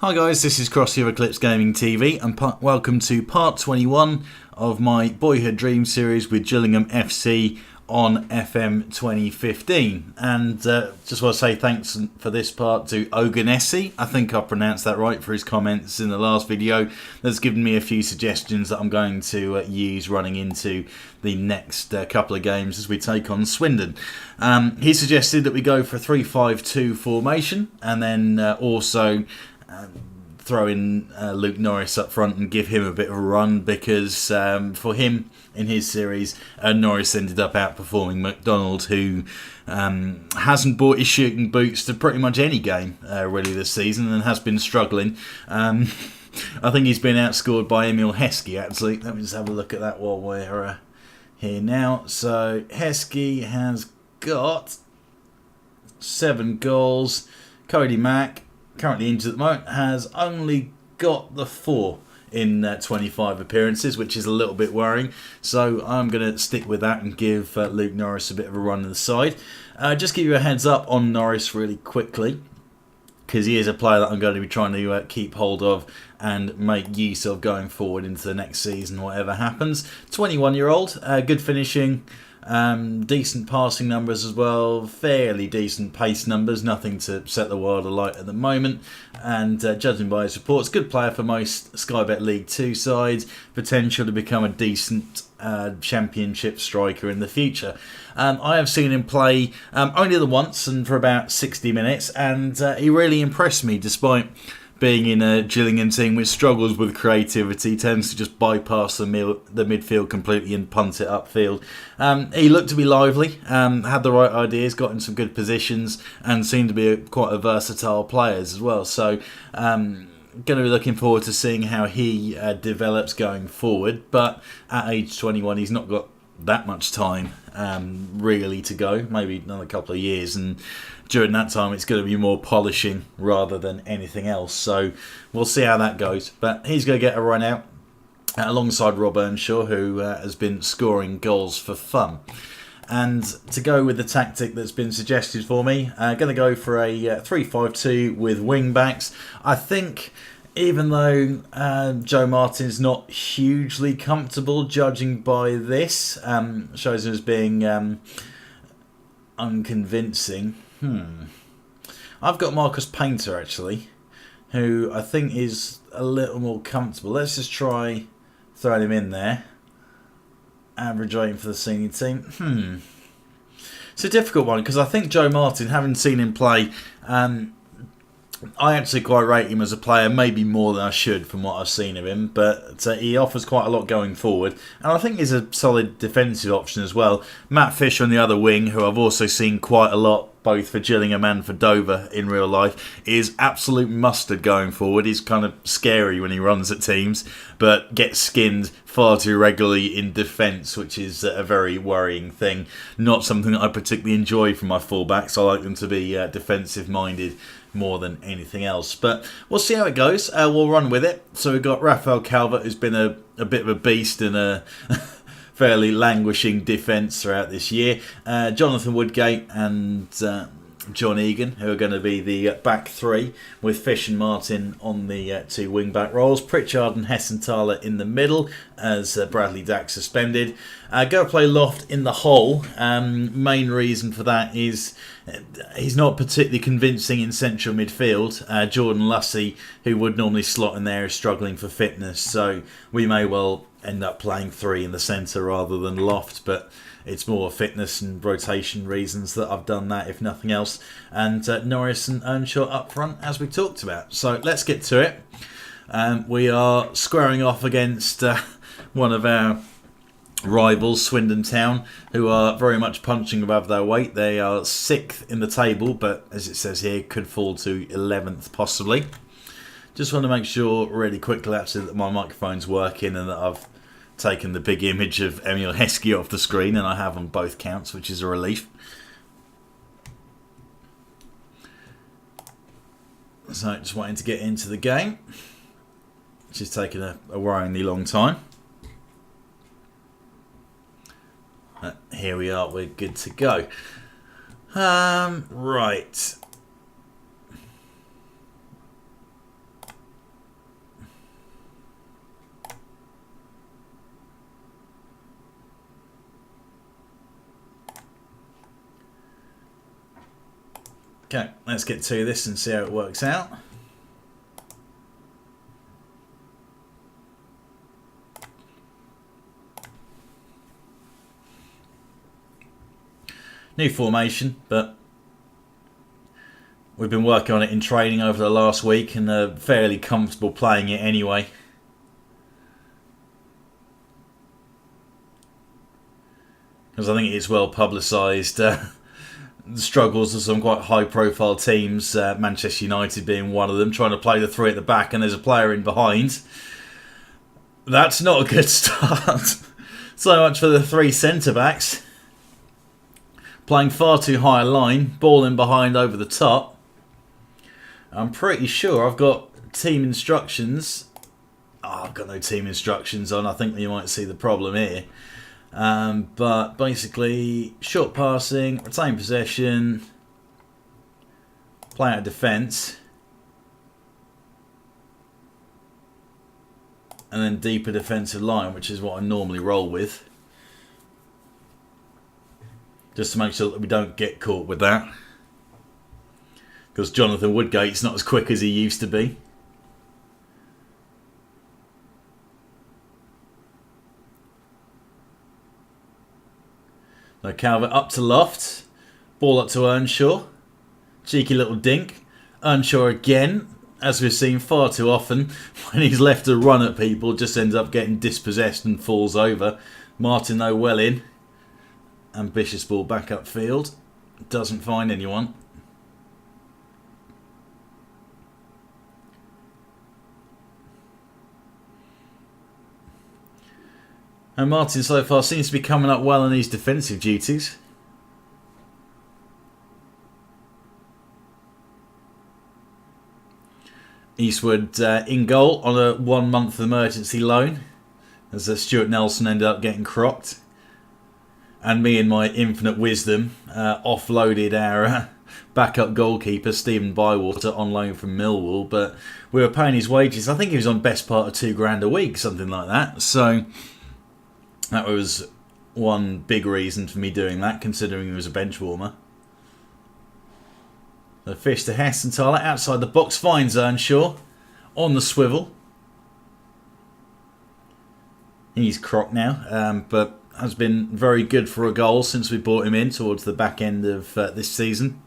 Hi guys, this is Crossy of Eclipse Gaming TV and welcome to part 21 of my Boyhood Dream series with Gillingham FC on FM 2015. And just want to say thanks for this part to Oganesi, I think I pronounced that right, for his comments in the last video. That's given me a few suggestions that I'm going to use running into the next couple of games as we take on Swindon. He suggested that we go for a 3-5-2 formation and then also throw in Luke Norris up front and give him a bit of a run, because for him in his series, Norris ended up outperforming McDonald, who hasn't bought his shooting boots to pretty much any game really this season and has been struggling. I think he's been outscored by Emil Heskey actually. Let me just have a look at that while we're here now. So Heskey has got 7 goals. Cody Mack, currently injured at the moment, has only got the 4 in 25 appearances, which is a little bit worrying. So I'm going to stick with that and give Luke Norris a bit of a run to the side. Just give you a heads up on Norris really quickly, because he is a player that I'm going to be trying to keep hold of and make use of going forward into the next season, whatever happens. 21-year-old, good finishing, decent passing numbers as well, fairly decent pace numbers, nothing to set the world alight at the moment, and judging by his reports, good player for most Sky Bet League 2 sides, potential to become a decent championship striker in the future. I have seen him play only the once and for about 60 minutes, and he really impressed me despite being in a Gillingham team which struggles with creativity, tends to just bypass the midfield completely and punt it upfield. He looked to be lively, had the right ideas, got in some good positions, and seemed to be quite a versatile player as well. So going to be looking forward to seeing how he develops going forward. But at age 21, he's not got that much time really to go, maybe another couple of years, and during that time it's going to be more polishing rather than anything else. So we'll see how that goes, but he's going to get a run out alongside Rob Earnshaw, who has been scoring goals for fun. And to go with the tactic that's been suggested for me, going to go for a 3-5-2 with wing backs. I think, even though Joe Martin's not hugely comfortable judging by this, shows him as being unconvincing. I've got Marcus Painter actually, who I think is a little more comfortable. Let's just try throwing him in there. Average rating for the senior team. It's a difficult one, because I think Joe Martin, having seen him play, I actually quite rate him as a player, maybe more than I should from what I've seen of him, but he offers quite a lot going forward, and I think he's a solid defensive option as well. Matt Fisher on the other wing, who I've also seen quite a lot both for Gillingham and for Dover in real life, is absolute mustard going forward. He's kind of scary when he runs at teams, but gets skinned far too regularly in defence, which is a very worrying thing. Not something that I particularly enjoy from my fullbacks. I like them to be defensive minded more than anything else, but we'll see how it goes. We'll run with it. So we've got Rafael Calvert, who's been a bit of a beast and a fairly languishing defence throughout this year. Jonathan Woodgate and John Egan, who are going to be the back three, with Fish and Martin on the 2 wing-back roles. Pritchard and Hessenthaler in the middle, as Bradley Dack suspended. Go play Loft in the hole. Main reason for that is he's not particularly convincing in central midfield. Jordan Lussey, who would normally slot in there, is struggling for fitness, so we may well end up playing 3 in the centre rather than Loft, but it's more fitness and rotation reasons that I've done that, if nothing else. And Norris and Earnshaw up front, as we talked about. So let's get to it. We are squaring off against one of our rivals, Swindon Town, who are very much punching above their weight. They are 6th in the table, but as it says here, could fall to 11th possibly. Just want to make sure really quickly actually that my microphone's working and that I've taken the big image of Emil Heskey off the screen, and I have on both counts, which is a relief. So just waiting to get into the game, which is taking a worryingly long time. Here we are, we're good to go. Right. Okay, let's get to this and see how it works out. New formation, but we've been working on it in training over the last week and are fairly comfortable playing it anyway. Because I think it is well publicised. The struggles of some quite high profile teams, Manchester United being one of them, trying to play the three at the back and there's a player in behind. That's not a good start. So much for the three centre backs. Playing far too high a line, ball in behind over the top. I'm pretty sure I've got team instructions. Oh, I've got no team instructions on. I think you might see the problem here. But basically, short passing, retain possession, play out of defence, and then deeper defensive line, which is what I normally roll with. Just to make sure that we don't get caught with that. Because Jonathan Woodgate's not as quick as he used to be. So Calvert up to Loft. Ball up to Earnshaw. Cheeky little dink. Earnshaw again, as we've seen far too often, when he's left to run at people, just ends up getting dispossessed and falls over. Martin though well in. Ambitious ball back upfield. Doesn't find anyone. And Martin so far seems to be coming up well on his defensive duties. Eastwood in goal on a 1 month emergency loan, as Stuart Nelson ended up getting crocked. And me in my infinite wisdom offloaded our backup goalkeeper Stephen Bywater on loan from Millwall, but we were paying his wages. I think he was on best part of £2 a week, something like that. So that was one big reason for me doing that, considering he was a bench warmer. The fish to Hessenthaler outside the box, finds Earnshaw on the swivel. He's crocked now, but has been very good for a goal since we brought him in towards the back end of this season.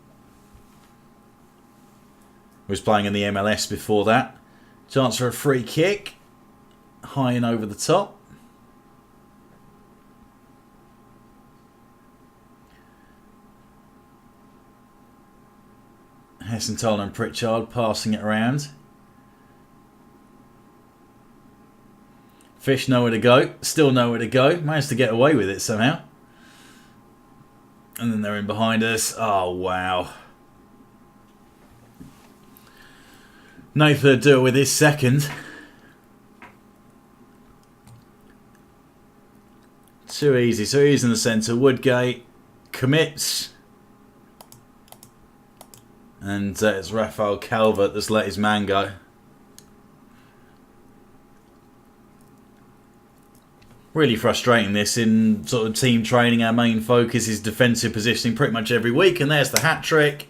He was playing in the MLS before that. Chance for a free kick. High and over the top. Hessenthaler and Pritchard passing it around. Fish nowhere to go. Still nowhere to go. Managed to get away with it somehow. And then they're in behind us. Oh, wow. No third deal with his second. Too easy. So he's in the centre. Woodgate commits. And it's Raphael Calvert that's let his man go. Really frustrating this in sort of team training. Our main focus is defensive positioning pretty much every week. And there's the hat-trick.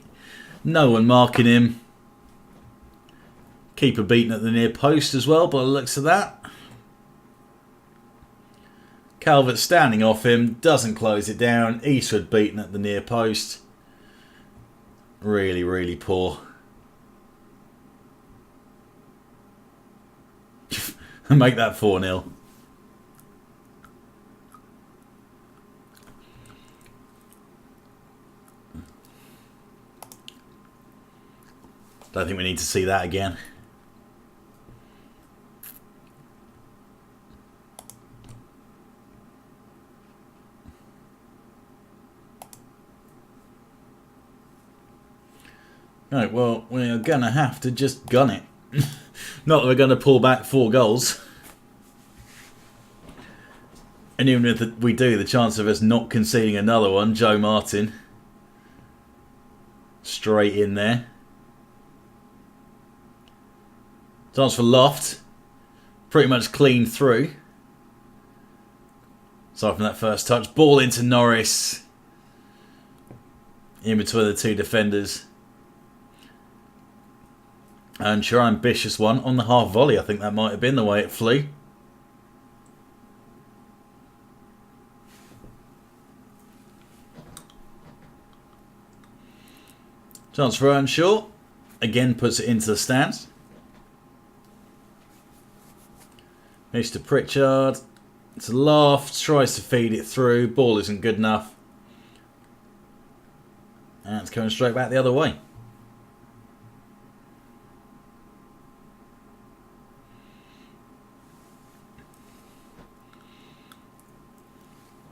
No one marking him. Keeper beaten at the near post as well by the looks of that. Calvert standing off him. Doesn't close it down. Eastwood beaten at the near post. Really, really poor. Make that 4-0. Don't think we need to see that again. Right, well, we're going to have to just gun it. Not that we're going to pull back 4 goals. And even if we do, the chance of us not conceding another one, Joe Martin. Straight in there. Chance for Loft. Pretty much clean through. Aside from that first touch. Ball into Norris. In between the two defenders. And sure, ambitious one on the half volley. I think that might have been the way it flew. Chance for Earnshaw. Again puts it into the stands. Mr. Pritchard. It's Loft. Tries to feed it through. Ball isn't good enough. And it's coming straight back the other way.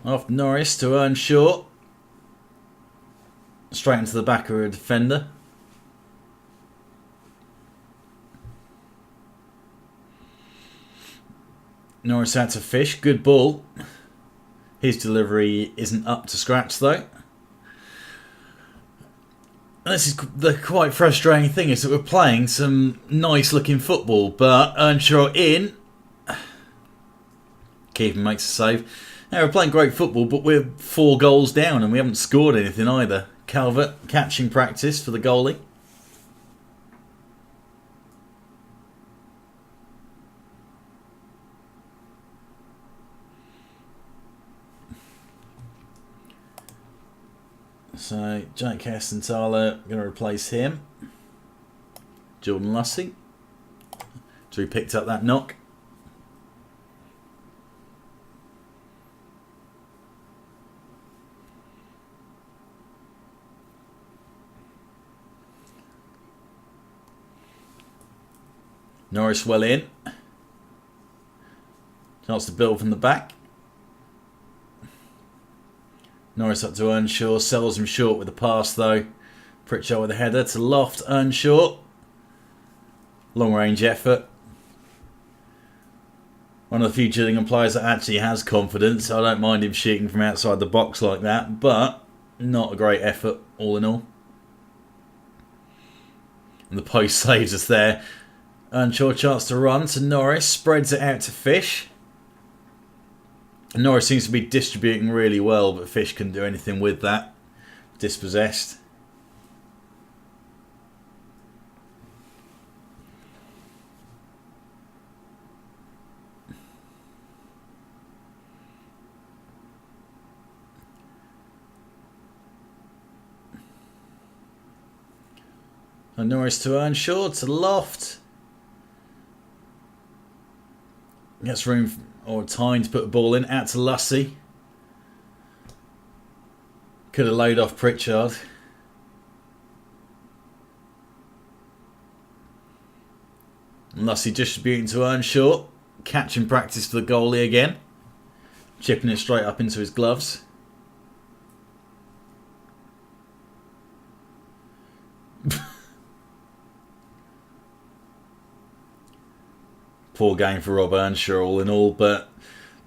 Off Norris to Earnshaw. Straight into the back of a defender. Norris out to Fish. Good ball. His delivery isn't up to scratch though. And this is the quite frustrating thing, is that we're playing some nice looking football, but Earnshaw in. Keeper makes a save. Now we're playing great football, but we're 4 goals down and we haven't scored anything either. Calvert, catching practice for the goalie. So Jake Hessenthaler going to replace him. Jordan Lussey. So he picked up that knock. Norris well in. Chance to build from the back. Norris up to Earnshaw. Sells him short with the pass though. Pritchard with a header to Loft. Earnshaw. Long range effort. One of the few Gillingham players that actually has confidence. I don't mind him shooting from outside the box like that. But not a great effort all in all. And the post saves us there. Earnshaw chance to run to Norris. Spreads it out to Fish. Norris seems to be distributing really well, but Fish couldn't do anything with that. Dispossessed. And Norris to Earnshaw, to Loft. Gets room or time to put a ball in. Out to Lussey. Could have laid off Pritchard. And Lussey distributing to Earnshaw. Catching practice for the goalie again. Chipping it straight up into his gloves. Poor game for Rob Earnshaw all in all, but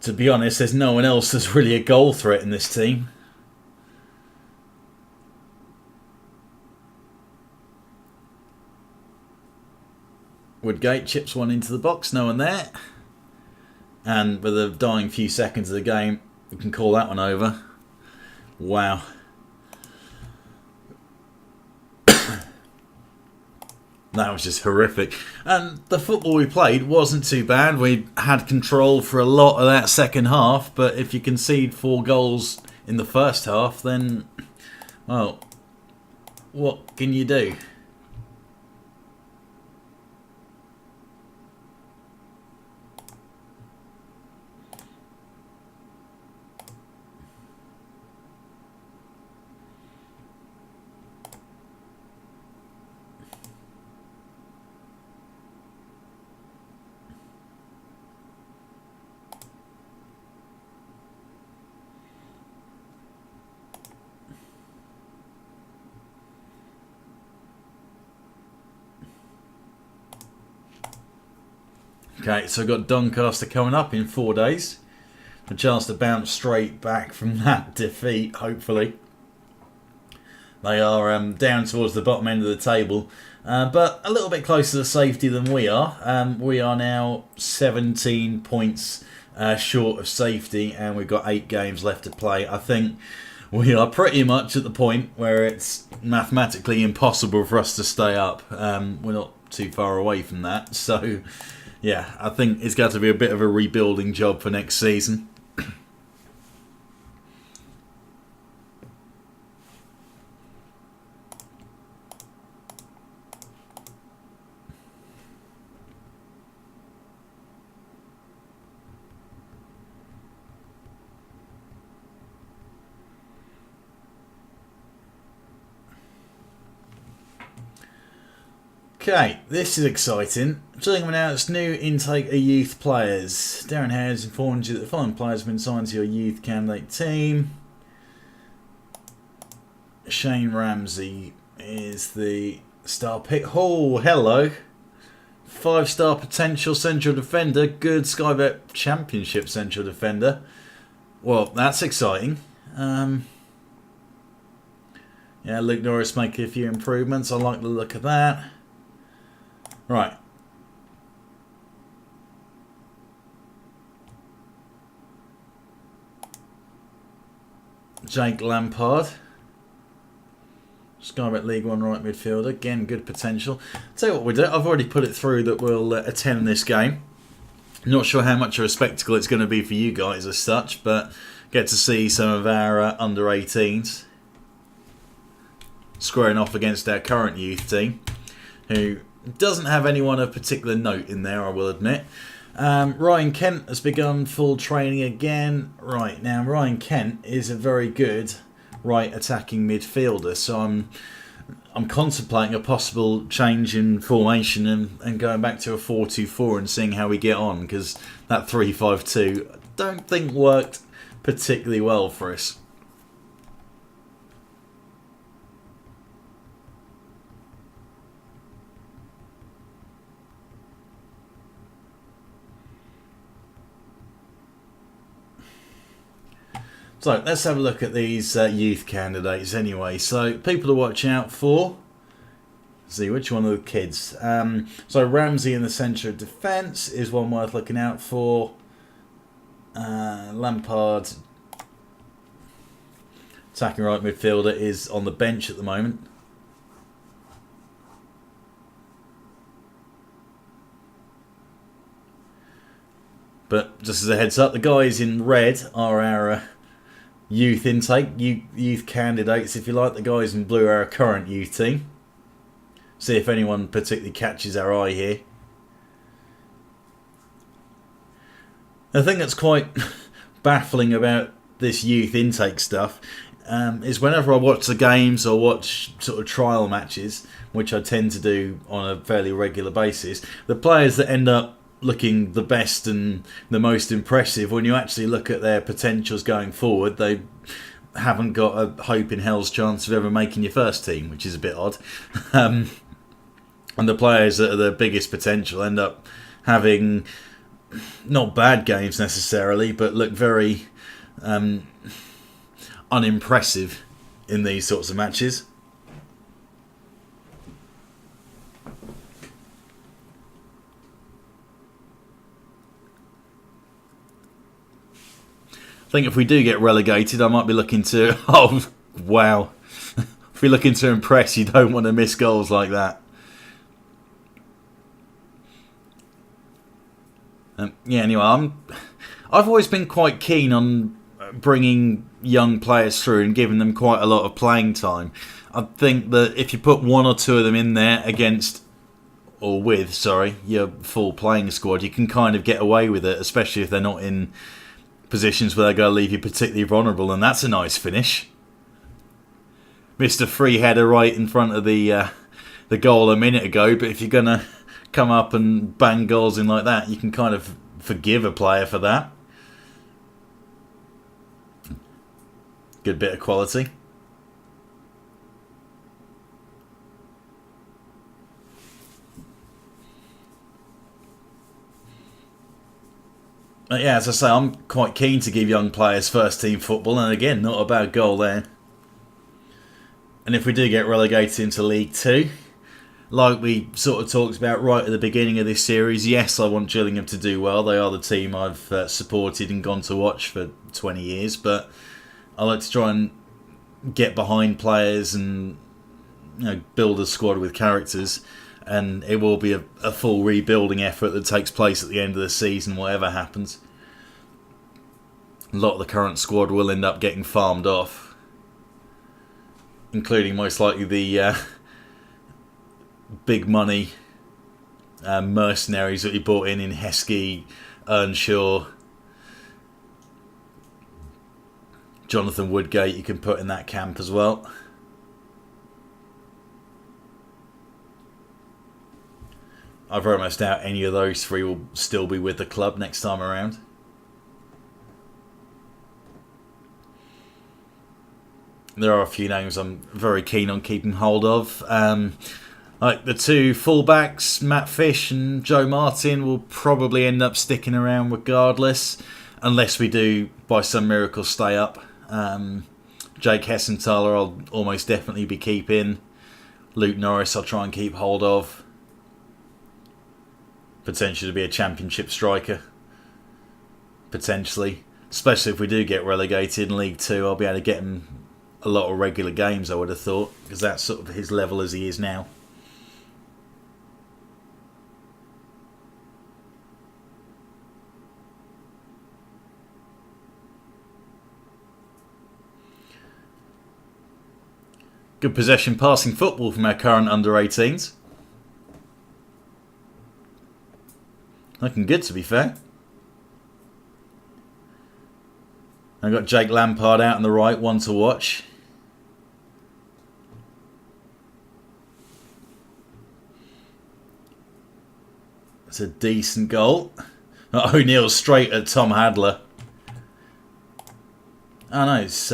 to be honest, there's no one else that's really a goal threat in this team. Woodgate chips one into the box, no one there. And with the dying few seconds of the game, we can call that one over. Wow. That was just horrific. And the football we played wasn't too bad. We had control for a lot of that second half, but if you concede 4 goals in the first half, then, well, what can you do? Okay, so we've got Doncaster coming up in 4 days. A chance to bounce straight back from that defeat, hopefully. They are down towards the bottom end of the table, but a little bit closer to safety than we are. We are now 17 points short of safety, and we've got 8 games left to play. I think We are pretty much at the point where it's mathematically impossible for us to stay up. We're not too far away from that. So, yeah, I think it's got to be a bit of a rebuilding job for next season. Okay, this is exciting. Gillingham announced new intake of youth players. Darren Howes informed you that the following players have been signed to your youth candidate team. Shane Ramsey is the star pick. Oh, hello. 5-star potential central defender. Good Skybet Championship central defender. Well, that's exciting. Yeah, Luke Norris making a few improvements. I like the look of that. Right. Jake Lampard. Skybet League 1 right midfielder. Again, good potential. Tell you what we do. I've already put it through that we'll attend this game. Not sure how much of a spectacle it's going to be for you guys as such, but get to see some of our under 18s squaring off against our current youth team, who doesn't have anyone of particular note in there, I will admit. Ryan Kent has begun full training again. Right, now Ryan Kent is a very good right attacking midfielder, so I'm contemplating a possible change in formation and going back to a 4-2-4 and seeing how we get on, because that 3-5-2 I don't think worked particularly well for us. So let's have a look at these youth candidates anyway. So people to watch out for. Let's see which one of the kids. So Ramsey in the centre of defence is one worth looking out for. Lampard, attacking right midfielder, is on the bench at the moment. But just as a heads up, the guys in red are our youth intake, youth candidates, if you like. The guys in blue are our current youth team. See if anyone particularly catches our eye here. The thing that's quite baffling about this youth intake stuff is whenever I watch the games or watch sort of trial matches, which I tend to do on a fairly regular basis, the players that end up looking the best and the most impressive, when you actually look at their potentials going forward, they haven't got a hope in hell's chance of ever making your first team, which is a bit odd. And the players that are the biggest potential end up having not bad games necessarily, but look very unimpressive in these sorts of matches. I think if we do get relegated, I might be looking to... Oh, wow. If you're looking to impress, you don't want to miss goals like that. Yeah, anyway, I've always been quite keen on bringing young players through and giving them quite a lot of playing time. I think that if you put one or two of them in there against... Or with, sorry, your full playing squad, you can kind of get away with it, especially if they're not in positions where they're going to leave you particularly vulnerable, and that's a nice finish. Missed a free header right in front of the goal a minute ago, but if you're going to come up and bang goals in like that, you can kind of forgive a player for that. Good bit of quality. Yeah, as I say, I'm quite keen to give young players first team football, and again, not a bad goal there. And if we do get relegated into League 2, like we sort of talked about right at the beginning of this series, yes, I want Gillingham to do well. They are the team I've supported and gone to watch for 20 years, but I like to try and get behind players and build a squad with characters, and it will be a full rebuilding effort that takes place at the end of the season, whatever happens. A lot of the current squad will end up getting farmed off, including most likely the big money mercenaries that he brought in Heskey, Earnshaw, Jonathan Woodgate. You can put in that camp as well. I very much doubt any of those three will still be with the club next time around. There are a few names I'm very keen on keeping hold of. Like the two fullbacks, Matt Fish and Joe Martin, will probably end up sticking around regardless, unless we do, by some miracle, stay up. Jake Hessenthaler I'll almost definitely be keeping. Luke Norris I'll try and keep hold of. Potentially to be a championship striker. Potentially. Especially if we do get relegated in League 2, I'll be able to get him a lot of regular games, I would have thought, because that's sort of his level as he is now. Good possession passing football from our current under-18s. Looking good, to be fair. I've got Jake Lampard out on the right, one to watch. It's a decent goal. O'Neill straight at Tom Hadler. Oh no, it's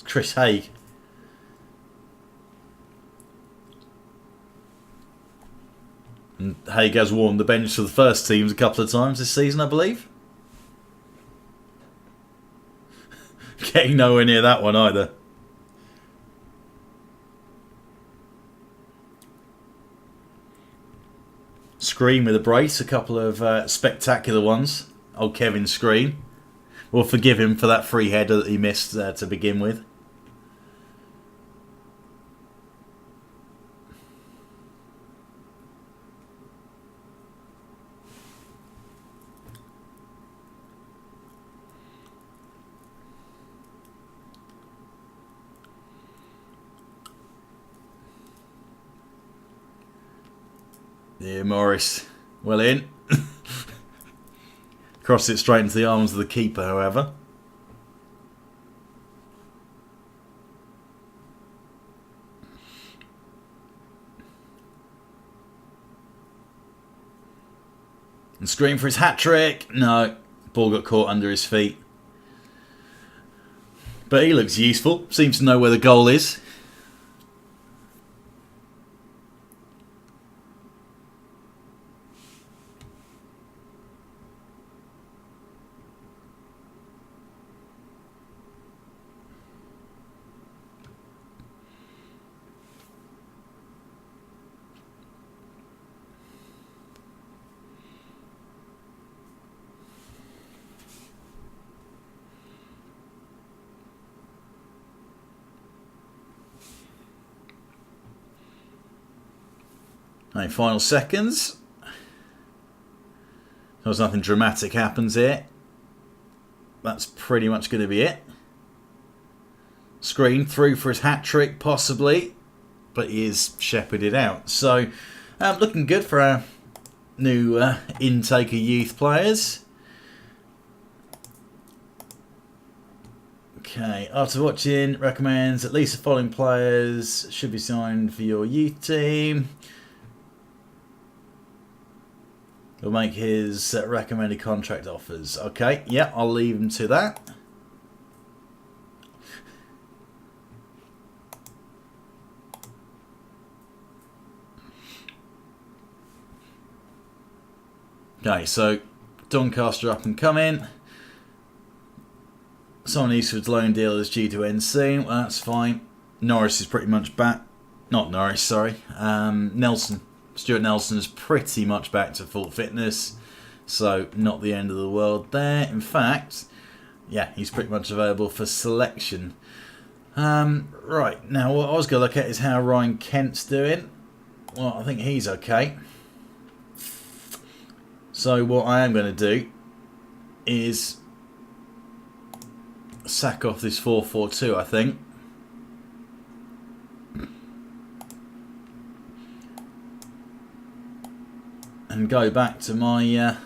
Chris Haig. And Haig has warmed the bench for the first teams a couple of times this season, I believe. Getting nowhere near that one either. Screen with a brace, a couple of spectacular ones. Old Kevin Screen. We'll forgive him for that free header that he missed to begin with. Yeah, Morris, well in. Crossed it straight into the arms of the keeper, however. And scream for his hat-trick. No, ball got caught under his feet. But he looks useful, seems to know where the goal is. Right, final seconds. There's nothing dramatic happens here. That's pretty much going to be it. Screen through for his hat-trick, possibly. But he is shepherded out. So, looking good for our new intake of youth players. Okay, after watching, recommends at least the following players should be signed for your youth team. He'll make his recommended contract offers. Okay, yeah, I'll leave him to that. Okay, so Doncaster up and coming. Someone Eastwood's loan deal is due to end soon. Well, that's fine. Norris is pretty much back. Not Norris, sorry. Nelson. Stuart Nelson is pretty much back to full fitness, so not the end of the world there. In fact, yeah, he's pretty much available for selection. Right, now what I was going to look at is how Ryan Kent's doing. Well, I think he's okay. So what I am going to do is sack off this 4-4-2, I think. And go back to my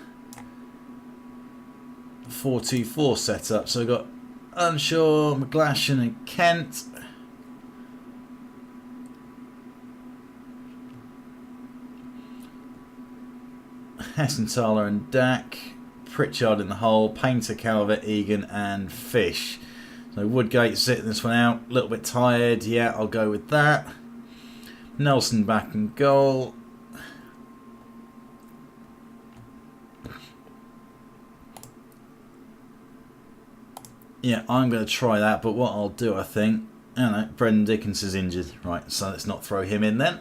4-2-4 setup. So I've got Earnshaw, McGlashan and Kent. Hessenthaler and Dack. Pritchard in the hole. Painter, Calvert, Egan and Fish. So Woodgate sitting this one out. A little bit tired. Yeah, I'll go with that. Nelson back in goal. Yeah, I'm going to try that, but what I'll do, I think... I don't know, Brendan Dickens is injured. Right, so let's not throw him in then.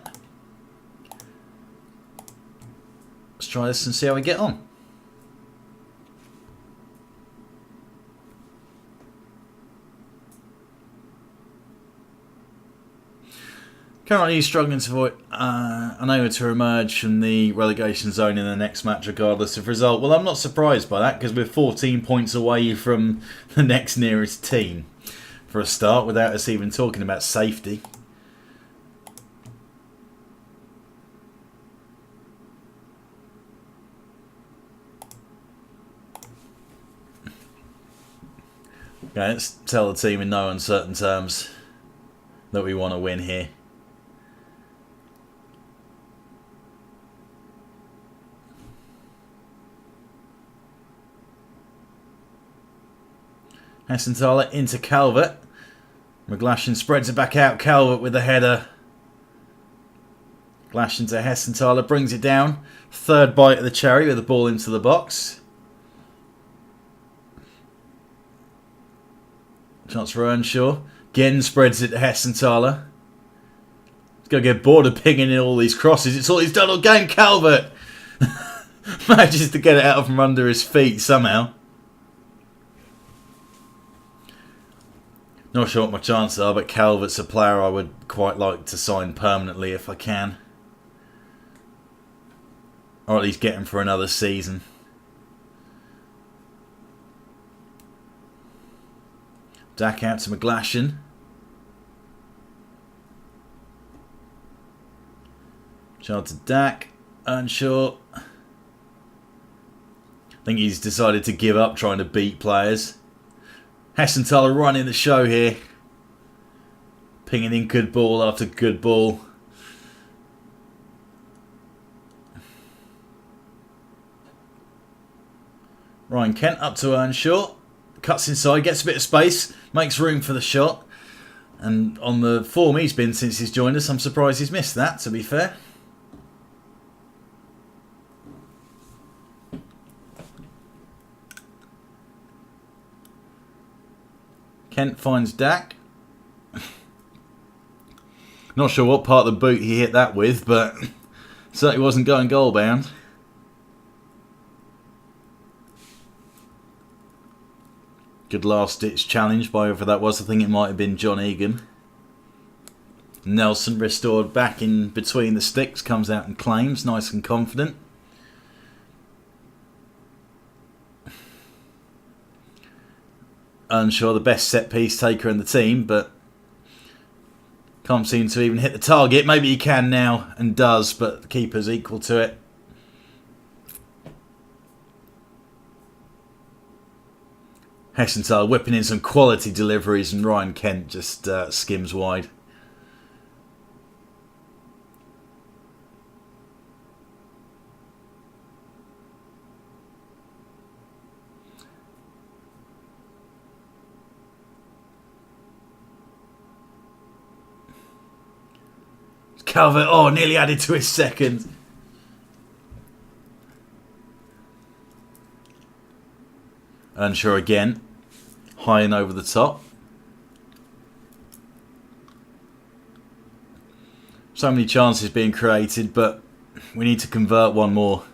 Let's try this and see how we get on. Currently struggling to avoid unable to emerge from the relegation zone in the next match regardless of result. Well, I'm not surprised by that because we're 14 points away from the next nearest team for a start without us even talking about safety. Okay, let's tell the team in no uncertain terms that we want to win here. Hessenthaler into Calvert. McGlashan spreads it back out. Calvert with the header. Glashan to Hessenthaler. Brings it down. Third bite of the cherry with the ball into the box. Chance for Earnshaw. Again spreads it to Hessenthaler. He's going to get bored of pinging in all these crosses. It's all he's done all game. Calvert manages to get it out from under his feet somehow. Not sure what my chances are, but Calvert's a player I would quite like to sign permanently if I can. Or at least get him for another season. Dack out to McGlashan. Child to Dack. Earnshaw. I think he's decided to give up trying to beat players. Hessenthaler running the show here. Pinging in good ball after good ball. Ryan Kent up to Earnshaw. Cuts inside, gets a bit of space. Makes room for the shot. And on the form he's been since he's joined us, I'm surprised he's missed that, to be fair. Kent finds Dack. Not sure what part of the boot he hit that with, but certainly wasn't going goal bound. Good last ditch challenge by whoever that was. I think it might have been John Egan. Nelson restored back in between the sticks. Comes out and claims. Nice and confident. Earnshaw, the best set piece taker in the team, but can't seem to even hit the target. Maybe he can now and does, but the keeper's equal to it. Hessenthaler whipping in some quality deliveries and Ryan Kent just skims wide. Calvert, oh, nearly added to his second. Earnshaw again, high and over the top. So many chances being created, but we need to convert one more.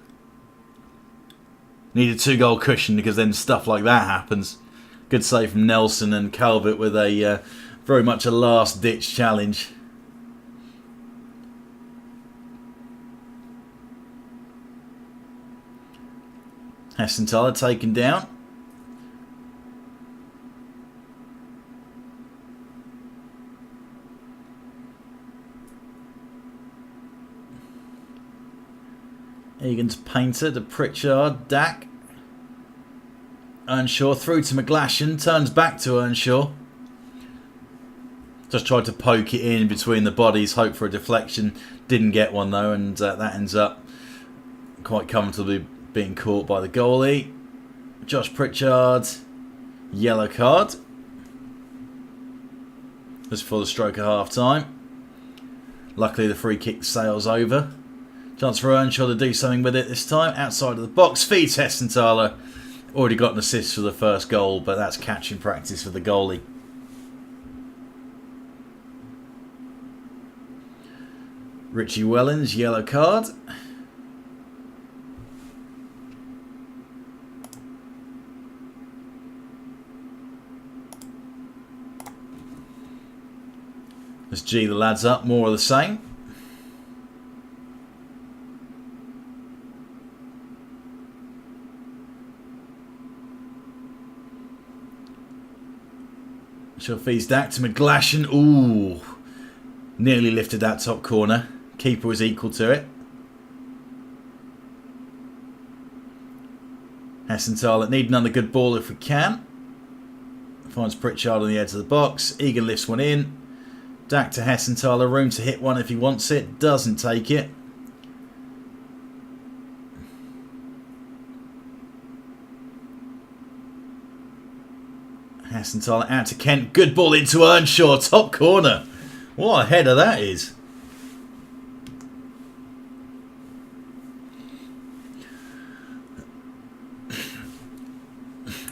Need a 2-goal cushion because then stuff like that happens. Good save from Nelson and Calvert with a very much a last-ditch challenge. Hessenthaler taken down. Egan to Painter, to Pritchard, Dack. Earnshaw through to McGlashan, turns back to Earnshaw. Just tried to poke it in between the bodies, hope for a deflection. Didn't get one though, and that ends up quite comfortably being caught by the goalie. Josh Pritchard, yellow card. Just before the stroke of half time. Luckily the free kick sails over. Chance for Earnshaw to do something with it this time. Outside of the box, feeds Hessenthaler. Already got an assist for the first goal, but that's catching practice for the goalie. Richie Wellens, yellow card. Let's G the lads up, more of the same. Feeds Dack to McGlashan. Ooh, nearly lifted that top corner. Keeper was equal to it. Hessenthaler need another good ball if we can. Finds Pritchard on the edge of the box. Egan lifts one in. Dack to Hessenthaler. Room to hit one if he wants it. Doesn't take it. Hessenthaler out to Kent. Good ball into Earnshaw. Top corner. What a header that is.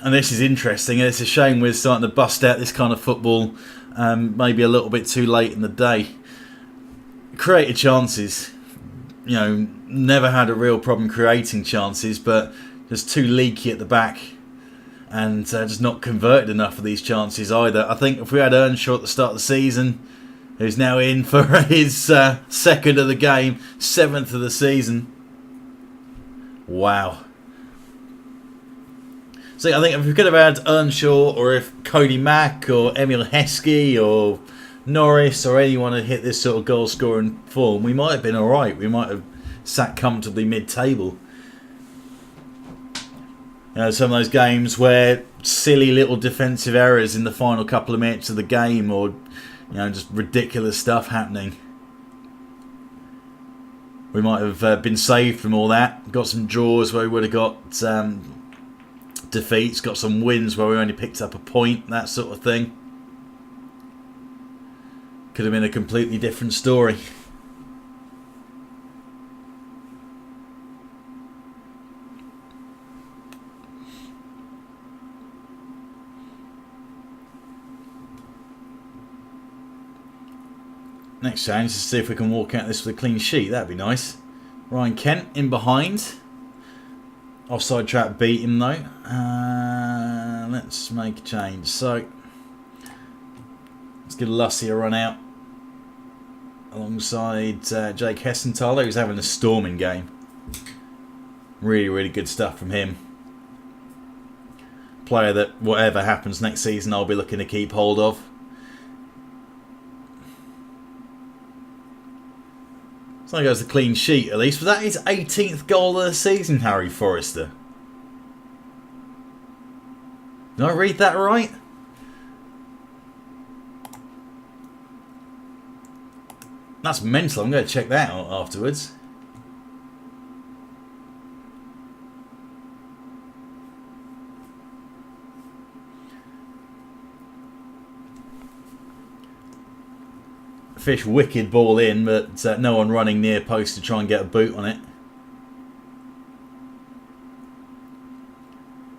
And this is interesting. It's a shame we're starting to bust out this kind of football maybe a little bit too late in the day. Created chances. You know, never had a real problem creating chances, but just too leaky at the back. And just not converted enough of these chances either. I think if we had Earnshaw at the start of the season, who's now in for his second of the game, 7th of the season. Wow. So I think if we could have had Earnshaw, or if Cody Mack or Emil Heskey or Norris or anyone had hit this sort of goal scoring form, we might have been alright. We might have sat comfortably mid-table. You know, some of those games where silly little defensive errors in the final couple of minutes of the game, or you know, just ridiculous stuff happening. We might have been saved from all that. Got some draws where we would have got defeats. Got some wins where we only picked up a point. That sort of thing. Could have been a completely different story. Next challenge is to see if we can walk out this with a clean sheet. That'd be nice. Ryan Kent in behind. Offside trap beat him though. Let's make a change. So let's give Lussey a run out alongside Jake Hessenthaler, who's having a storming game. Really, really good stuff from him. Player that whatever happens next season, I'll be looking to keep hold of. So there goes the clean sheet at least. Was that his 18th goal of the season, Harry Forrester? Did I read that right? That's mental. I'm going to check that out afterwards. Fish wicked ball in, but no one running near post to try and get a boot on it.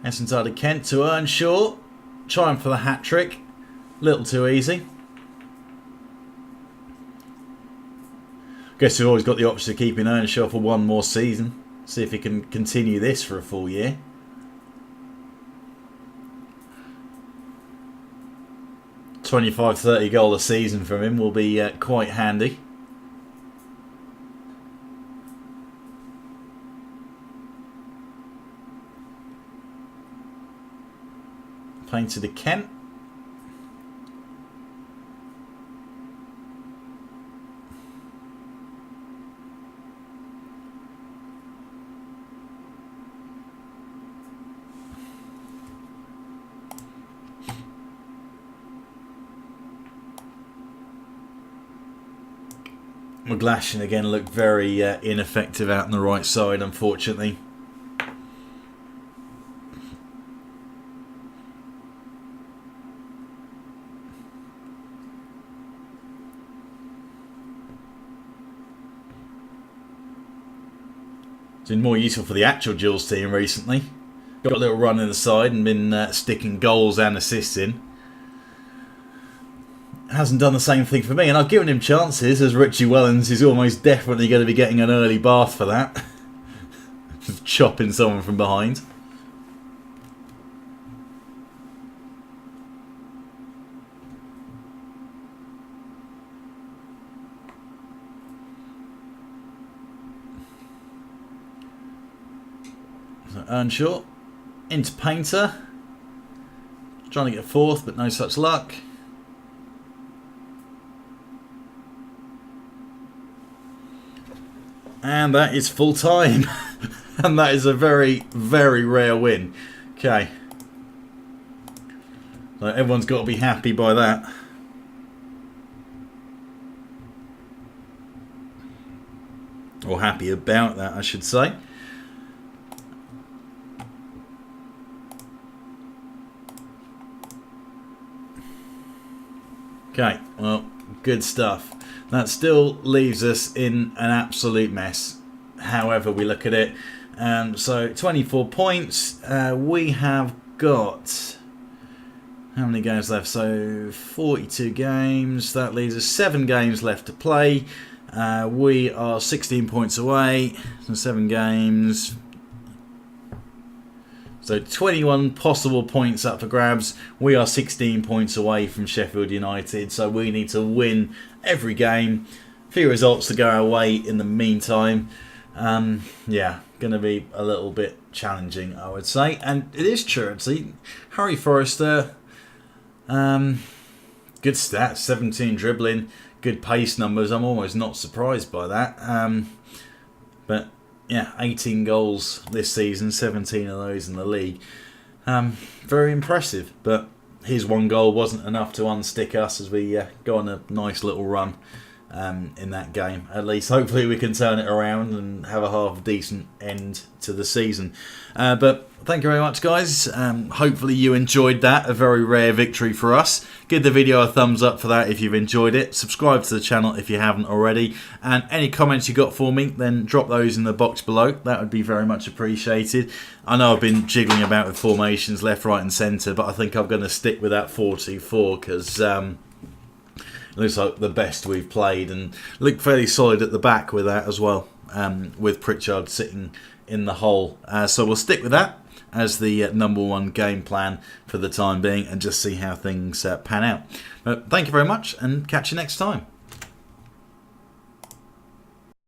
Hessenthaler Kent to Earnshaw. Trying for the hat-trick. Little too easy. Guess we've always got the option of keeping Earnshaw for one more season. See if he can continue this for a full year. 25-30 goal a season from him will be quite handy. Playing to the Kent. McGlashan again looked very ineffective out on the right side, unfortunately. It's been more useful for the actual Jules team recently. Got a little run in the side and been sticking goals and assists in. Hasn't done the same thing for me, and I've given him chances, as Richie Wellens is almost definitely going to be getting an early bath for that. Just chopping someone from behind. So Earnshaw into Painter. Trying to get fourth, but no such luck. And that is full time. And that is a very, very rare win. Okay. So everyone's got to be happy by that. Or happy about that, I should say. Okay, well, good stuff. That still leaves us in an absolute mess, however we look at it. So 24 points. We have got... How many games left? So 42 games. That leaves us 7 games left to play. We are 16 points away. So 7 games. So 21 possible points up for grabs. We are 16 points away from Sheffield United. So we need to win every game. A few results to go our way in the meantime. Yeah, going to be a little bit challenging, I would say. And it is true, actually. Harry Forrester, good stats, 17 dribbling, good pace numbers. I'm almost not surprised by that. But yeah, 18 goals this season, 17 of those in the league. Very impressive, but his one goal wasn't enough to unstick us as we go on a nice little run in that game. At least, hopefully we can turn it around and have a half decent end to the season. But thank you very much, guys. Hopefully you enjoyed that, a very rare victory for us. Give the video a thumbs up for that if you've enjoyed it. Subscribe to the channel if you haven't already. And any comments you got for me, then drop those in the box below. That would be very much appreciated. I know I've been jiggling about with formations left, right and centre, but I think I'm going to stick with that 4-2-4 because it looks like the best we've played and look fairly solid at the back with that as well, with Pritchard sitting in the hole. So we'll stick with that as the #1 game plan for the time being and just see how things pan out. But thank you very much and catch you next time.